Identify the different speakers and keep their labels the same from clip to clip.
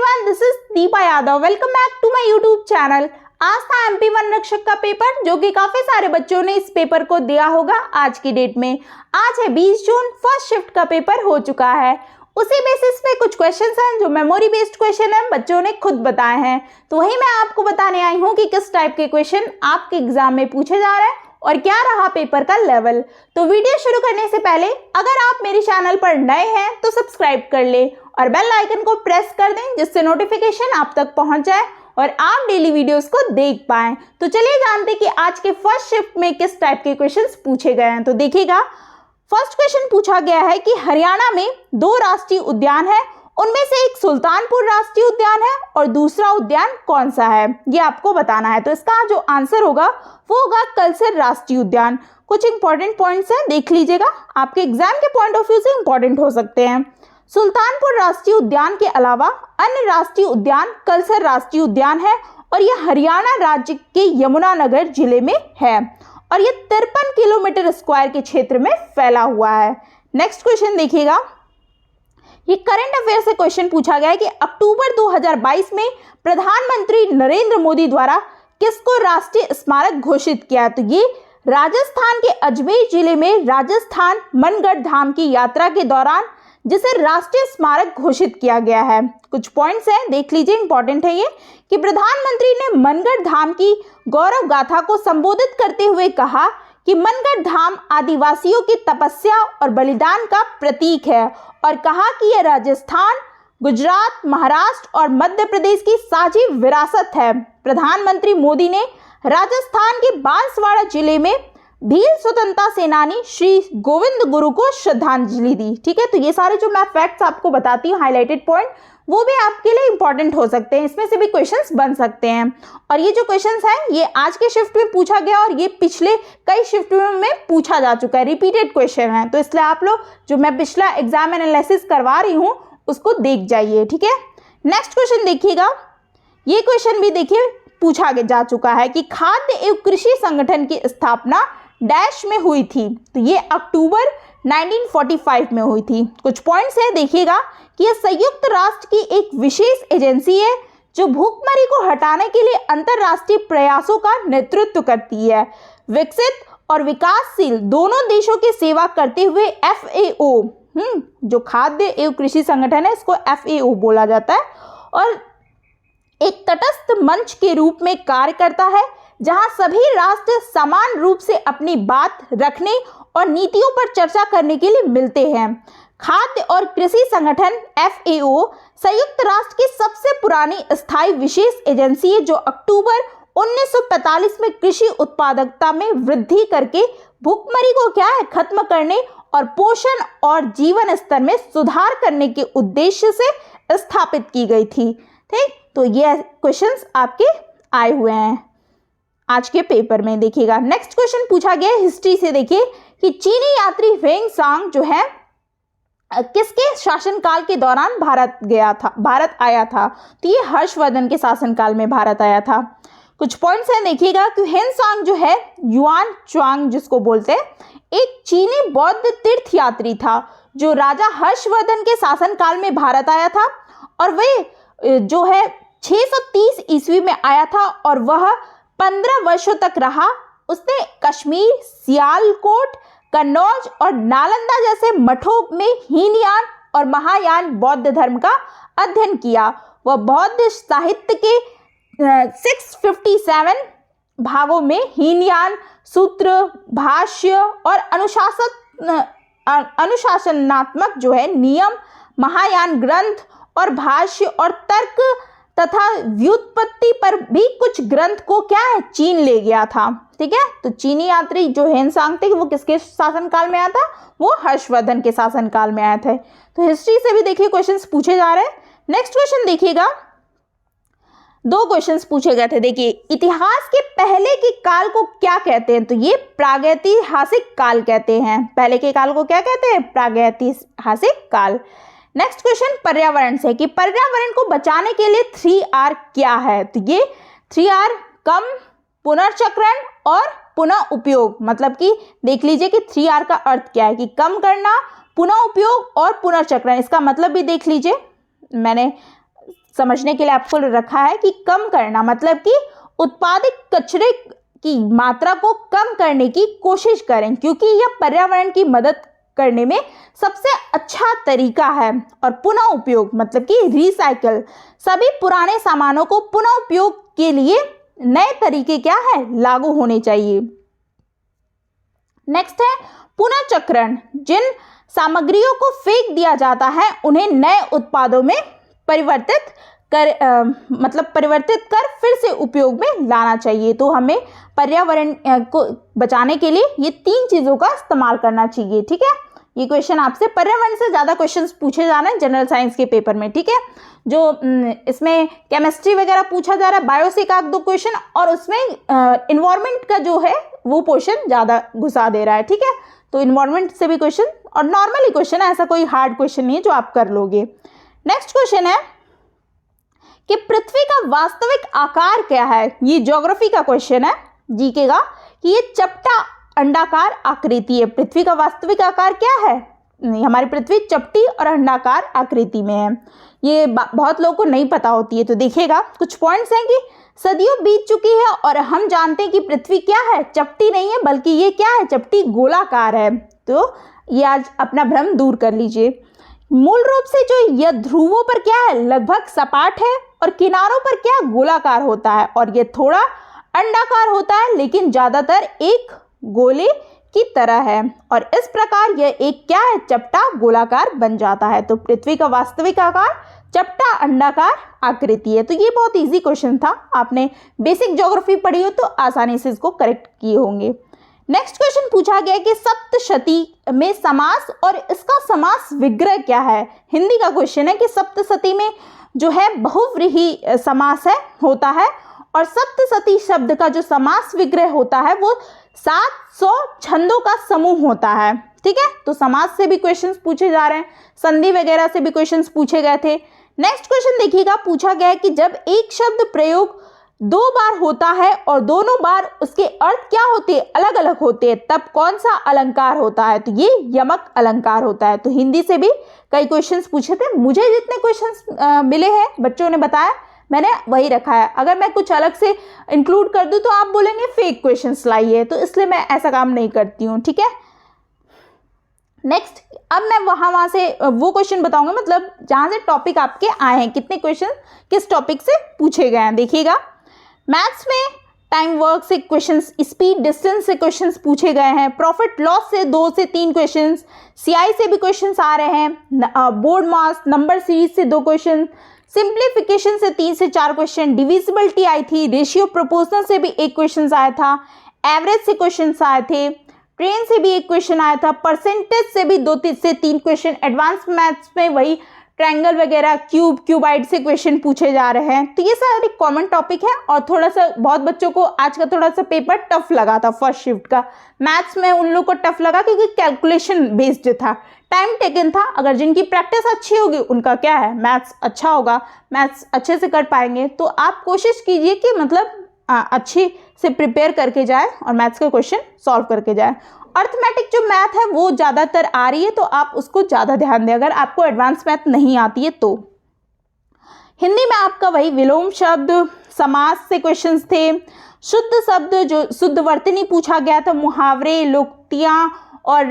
Speaker 1: Everyone, this is Deepa Yadav. Welcome back to my YouTube channel. आज था MP one रक्षक का पेपर, जो कि काफी सारे बच्चों ने इस पेपर को दिया होगा आज की डेट में। आज है 20 जून, फर्स्ट शिफ्ट का पेपर हो चुका है। उसी बेसिस पे कुछ क्वेश्चंस हैं जो मेमोरी बेस्ड क्वेश्चन है, बच्चों ने खुद बताए हैं। तो वही मैं आपको बताने आई हूँ कि किस टाइप के क्वेश्चन आपके एग्जाम में पूछे जा रहे हैं और क्या रहा पेपर का लेवल। तो वीडियो शुरू करने से पहले अगर आप मेरे चैनल पर नए हैं तो सब्सक्राइब कर ले और बेल आइकन को प्रेस कर दें, जिससे नोटिफिकेशन आप तक पहुंच जाए और आप डेली वीडियोस को देख पाएं। तो चलिए जानते हैं कि आज के फर्स्ट शिफ्ट में किस टाइप के क्वेश्चंस पूछे गए हैं। तो देखिएगा, फर्स्ट क्वेश्चन पूछा गया है कि हरियाणा में 2 राष्ट्रीय उद्यान है, उनमें से एक सुल्तानपुर राष्ट्रीय उद्यान है और दूसरा उद्यान कौन सा है, ये आपको बताना है। तो इसका जो आंसर होगा वो होगा कलसर राष्ट्रीय उद्यान। कुछ इंपॉर्टेंट पॉइंट्स हैं, देख लीजिएगा, आपके एग्जाम के पॉइंट ऑफ व्यू से इंपॉर्टेंट हो सकते हैं। सुल्तानपुर राष्ट्रीय उद्यान के अलावा अन्य राष्ट्रीय उद्यान कलसर राष्ट्रीय उद्यान है और यह हरियाणा राज्य के यमुनानगर जिले में है और यह 53 किलोमीटर स्क्वायर के क्षेत्र में फैला हुआ है। नेक्स्ट क्वेश्चन देखिएगा, ये करंट अफेयर से क्वेश्चन पूछा गया है कि अक्टूबर 2022 में प्रधानमंत्री नरेंद्र मोदी द्वारा किसको राष्ट्रीय स्मारक घोषित किया है। तो ये राजस्थान के अजमेर जिले में राजस्थान मनगढ़ धाम की यात्रा के दौरान जिसे राष्ट्रीय स्मारक घोषित किया गया है। कुछ पॉइंट्स हैं, देख लीजिए, इंपॉर्टेंट है ये कि प्रधानमंत्री ने मनगढ़ धाम की गौरव गाथा को संबोधित करते हुए कहा कि मनगढ़ धाम आदिवासियों की तपस्या और बलिदान का प्रतीक है और कहा कि यह राजस्थान, गुजरात, महाराष्ट्र और मध्य प्रदेश की साझी विरासत है। प्रधानमंत्री मोदी ने राजस्थान के बांसवाड़ा जिले में भील स्वतंत्रता सेनानी श्री गोविंद गुरु को श्रद्धांजलि दी। ठीक है, तो ये सारे जो मैं फैक्ट्स आपको बताती हूँ, हाईलाइटेड पॉइंट, वो भी आपके लिए इंपॉर्टेंट हो सकते हैं, इसमें से भी क्वेश्चंस बन सकते हैं। और ये जो क्वेश्चंस हैं ये आज के शिफ्ट में पूछा गया और ये पिछले कई शिफ्ट में पूछा जा चुका है, रिपीटेड क्वेश्चन है। तो इसलिए आप लोग जो मैं पिछला एग्जाम एनालिसिस करवा रही हूँ उसको देख जाइए। ठीक है, नेक्स्ट क्वेश्चन देखिएगा, ये क्वेश्चन भी देखिए पूछा जा चुका है कि खाद्य एवं कृषि संगठन की स्थापना डैश में हुई थी। तो ये अक्टूबर 1945 में हुई थी। कुछ पॉइंट्स है, देखिएगा कि यह संयुक्त राष्ट्र की एक विशेष एजेंसी है जो भूखमरी को हटाने के लिए अंतरराष्ट्रीय प्रयासों का नेतृत्व करती है। विकसित और विकासशील दोनों देशों की सेवा करते हुए FAO, जो खाद्य एवं कृषि संगठन है, इसको FAO बोला जाता है और एक तटस्थ मंच के रूप में कार्य करता है जहां सभी राष्ट्र समान रूप से अपनी बात रखने और नीतियों पर चर्चा करने के लिए मिलते हैं। खाद्य और कृषि संगठन FAO संयुक्त राष्ट्र की सबसे पुरानी स्थायी विशेष एजेंसी है जो अक्टूबर 1945 में कृषि उत्पादकता में वृद्धि करके भूखमरी को खत्म करने और पोषण और जीवन स्तर में सुधार करने के उद्देश्य से स्थापित की गई थी। ठीक, तो ये क्वेश्चंस आपके आए हुए हैं आज के पेपर में। देखिएगा, नेक्स्ट क्वेश्चन पूछा गया हिस्ट्री से। देखिए कि चीनी यात्री ह्वेंसांग जो है किसके शासनकाल के दौरान भारत आया था। तो ये हर्षवर्धन के शासनकाल में भारत आया था। कुछ पॉइंट्स हैं, देखिएगा कि ह्वेंसांग जो है युआन च्वांग जिसको बोलते हैं, एक चीनी बौद्ध तीर्थ यात्री था जो राजा हर्षवर्धन के शासनकाल में भारत आया था और वे जो है 630 ईस्वी में आया था और वह 15 वर्षों तक रहा। उसने कश्मीर, सियालकोट, कन्नौज और नालंदा जैसे मठों में हीनयान और महायान बौद्ध धर्म का अध्ययन किया। वह बौद्ध साहित्य के 657 भागों में हीनयान, सूत्र, भाष्य और अनुशासनात्मक जो है नियम, महायान ग्रंथ और भाष्य और तर्क तथा व्युत्पत्ति पर भी कुछ ग्रंथ को चीन ले गया था। ठीक है, तो चीनी यात्री जो ह्वेंसांग थे वो किसके शासनकाल में आया था, वो हर्षवर्धन के शासनकाल में आया था। तो हिस्ट्री से भी देखिए क्वेश्चंस पूछे जा रहे हैं। नेक्स्ट क्वेश्चन देखिएगा, 2 क्वेश्चंस पूछे गए थे। देखिए, इतिहास के पहले के काल को क्या कहते हैं। तो ये प्रागैतिहासिक काल कहते हैं। पहले के काल को क्या कहते हैं, प्रागैतिहासिक काल। नेक्स्ट क्वेश्चन पर्यावरण से कि पर्यावरण को बचाने के लिए 3R क्या है। तो ये 3R कम, पुनर्चक्रण और पुनः उपयोग। मतलब कि देख लीजिए कि 3R का अर्थ क्या है कि कम करना, पुनः उपयोग और पुनर्चक्रण। इसका मतलब भी देख लीजिए, मैंने समझने के लिए आपको रखा है कि कम करना, मतलब कि उत्पादित कचरे की मात्रा को कम करने की कोशिश करें, क्योंकि यह पर्यावरण की मदद करने में सबसे अच्छा तरीका है। और पुनः उपयोग, मतलब कि रिसाइकल, सभी पुराने सामानों को पुनः उपयोग के लिए नए तरीके क्या है, लागू होने चाहिए। नेक्स्ट है पुनर्चक्रण, जिन सामग्रियों को फेंक दिया जाता है उन्हें नए उत्पादों में परिवर्तित कर फिर से उपयोग में लाना चाहिए। तो हमें पर्यावरण को बचाने के लिए ये 3 चीज़ों का इस्तेमाल करना चाहिए, ठीक है। ये क्वेश्चन आपसे पर्यावरण से ज़्यादा क्वेश्चंस पूछे जा रहे हैं जनरल साइंस के पेपर में, ठीक है। जो इसमें केमिस्ट्री वगैरह पूछा जा रहा है, बायो से 1-2 क्वेश्चन, और उसमें इन्वायरमेंट का जो है वो पोर्शन ज़्यादा घुसा दे रहा है, ठीक है। तो इन्वायरमेंट से भी क्वेश्चन, और नॉर्मली क्वेश्चन है, ऐसा कोई हार्ड क्वेश्चन नहीं है जो आप कर लोगे। नेक्स्ट क्वेश्चन है कि पृथ्वी का वास्तविक आकार क्या है। ये ज्योग्राफी का क्वेश्चन है, जीके का, कि ये चपटा अंडाकार आकृति है। पृथ्वी का वास्तविक आकार क्या है? नहीं, हमारी पृथ्वी चपटी और अंडाकार आकृति में है। ये बहुत लोगों को नहीं पता होती है। तो देखिएगा कुछ पॉइंट्स हैं कि सदियों बीत चुकी है और हम जानते हैं कि पृथ्वी क्या है, चपटी नहीं है, बल्कि ये क्या है, चपटी गोलाकार है। तो ये आज अपना भ्रम दूर कर लीजिए। मूल रूप से जो यह ध्रुवों पर क्या है, लगभग सपाट है, और किनारों पर क्या गोलाकार होता है, और ये थोड़ा अंडाकार होता है, लेकिन ज्यादातर एक गोले की तरह है, और इस प्रकार यह एक क्या है, चपटा गोलाकार बन जाता है। तो पृथ्वी का वास्तविक आकार चपटा अंडाकार आकृति है। तो ये बहुत इजी क्वेश्चन था, आपने बेसिक ज्योग्राफी पढ़ी हो तो आसानी से इसको करेक्ट किए होंगे। नेक्स्ट क्वेश्चन पूछा गया कि सप्तशती में समास और इसका समास विग्रह क्या है। हिंदी का क्वेश्चन है कि सप्तशती में जो है बहुव्रीहि समास होता है, और सप्तशती शब्द का जो समास विग्रह होता है वो 700 छंदों का समूह होता है, ठीक है। तो समास से भी क्वेश्चंस पूछे जा रहे हैं, संधि वगैरह से भी क्वेश्चंस पूछे गए थे। नेक्स्ट क्वेश्चन देखिएगा, पूछा गया है कि जब एक शब्द प्रयोग 2 बार होता है और दोनों बार उसके अर्थ क्या होते हैं, अलग अलग होते हैं, तब कौन सा अलंकार होता है? तो ये यमक अलंकार होता है। तो हिंदी से भी कई क्वेश्चंस पूछे थे। मुझे जितने क्वेश्चंस मिले हैं, बच्चों ने बताया, मैंने वही रखा है। अगर मैं कुछ अलग से इंक्लूड कर दूं तो आप बोलेंगे फेक क्वेश्चंस लाइए, तो इसलिए मैं ऐसा काम नहीं करती हूँ, ठीक है। नेक्स्ट, अब मैं वहां से वो क्वेश्चन बताऊंगा, मतलब जहां से टॉपिक आपके आए हैं, कितने क्वेश्चन किस टॉपिक से पूछे गए हैं। देखिएगा, मैथ्स में टाइम वर्क से क्वेश्चंस, स्पीड डिस्टेंस से क्वेश्चंस पूछे गए हैं, प्रॉफिट लॉस से 2 से 3 क्वेश्चंस, सीआई से भी क्वेश्चंस आ रहे हैं, बोर्ड मास नंबर सीरीज से 2 क्वेश्चन, सिंप्लीफिकेशन से 3 से 4 क्वेश्चन, डिविजिबिलिटी आई थी, रेशियो प्रोपोर्शनल से भी 1 क्वेश्चन आया था, एवरेज से क्वेश्चन आए थे, ट्रेन से भी 1 क्वेश्चन आया था, परसेंटेज से भी 2 से 3 क्वेश्चन, एडवांस मैथ्स में वही ट्रायंगल वगैरह, क्यूबाइड से क्वेश्चन पूछे जा रहे हैं। तो ये सारे कॉमन टॉपिक है, और थोड़ा सा बहुत बच्चों को आज का थोड़ा सा पेपर टफ लगा था। फर्स्ट शिफ्ट का मैथ्स में उन लोगों को टफ लगा क्योंकि कैलकुलेशन बेस्ड था, टाइम टेकन था। अगर जिनकी प्रैक्टिस अच्छी होगी उनका क्या है, मैथ्स अच्छा होगा, मैथ्स अच्छे से कर पाएंगे। तो आप कोशिश कीजिए कि मतलब अच्छे से प्रिपेयर करके जाए और मैथ्स के क्वेश्चन सॉल्व करके जाए। अर्थमेटिक जो मैथ है वो ज़्यादातर आ रही है, तो आप उसको ज़्यादा ध्यान दें अगर आपको एडवांस मैथ नहीं आती है तो। हिंदी में आपका वही विलोम शब्द, समास से क्वेश्चंस थे, शुद्ध शब्द जो शुद्ध वर्तनी पूछा गया था, मुहावरे, लोकोक्तियाँ, और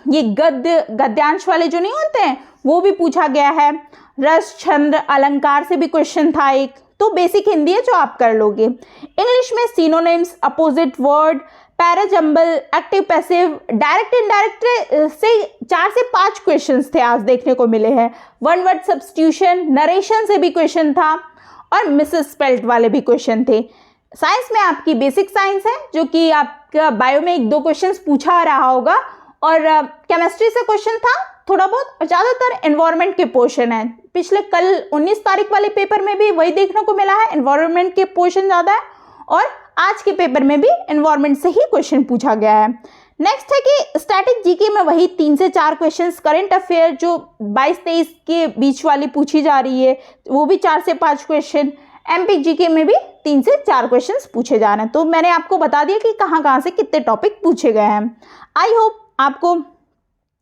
Speaker 1: ये गद्यांश वाले जो नहीं होते हैं वो भी पूछा गया है। रस, छंद, अलंकार से भी क्वेश्चन था एक। तो बेसिक हिंदी है जो आप कर लोगे। इंग्लिश में synonyms, opposite word, parajumble, active passive, direct indirect से 4 से 5 क्वेश्चंस थे आज देखने को मिले हैं। वन वर्ड सब्स्टिट्यूशन, नरेशन से भी क्वेश्चन था, और मिसेस स्पेल्ट वाले भी क्वेश्चन थे। साइंस में आपकी बेसिक साइंस है जो कि आपका बायो में 1-2 क्वेश्चंस पूछा रहा होगा, और केमिस्ट्री से क्वेश्चन था थोड़ा बहुत, और ज़्यादातर एनवायरनमेंट के पोर्शन है। पिछले कल 19 तारीख वाले पेपर में भी वही देखने को मिला है, एनवायरनमेंट के पोर्शन ज़्यादा है, और आज के पेपर में भी एनवायरनमेंट से ही क्वेश्चन पूछा गया है। नेक्स्ट है कि स्टैटिक जीके में वही 3 से 4 क्वेश्चंस, करंट अफेयर जो 22-23 के बीच वाली पूछी जा रही है वो भी 4 से 5 क्वेश्चन, एमपी जीके में भी 3 से 4 क्वेश्चंस पूछे जा रहे हैं। तो मैंने आपको बता दिया कि कहाँ कहाँ से कितने टॉपिक पूछे गए हैं। आई होप आपको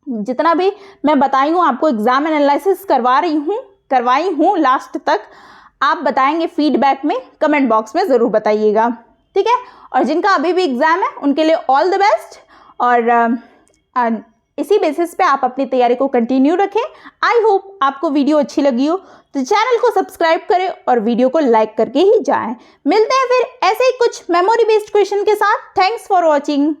Speaker 1: जितना भी मैं बताई हूँ, आपको एग्जाम एनालिसिस करवा रही हूँ करवाई हूँ लास्ट तक, आप बताएंगे फीडबैक में, कमेंट बॉक्स में ज़रूर बताइएगा, ठीक है। और जिनका अभी भी एग्ज़ाम है उनके लिए ऑल द बेस्ट, और इसी बेसिस पे आप अपनी तैयारी को कंटिन्यू रखें। आई होप आपको वीडियो अच्छी लगी हो, तो चैनल को सब्सक्राइब करें और वीडियो को लाइक करके ही जाएं। मिलते हैं फिर ऐसे ही कुछ मेमोरी बेस्ड क्वेश्चन के साथ। Thanks for watching.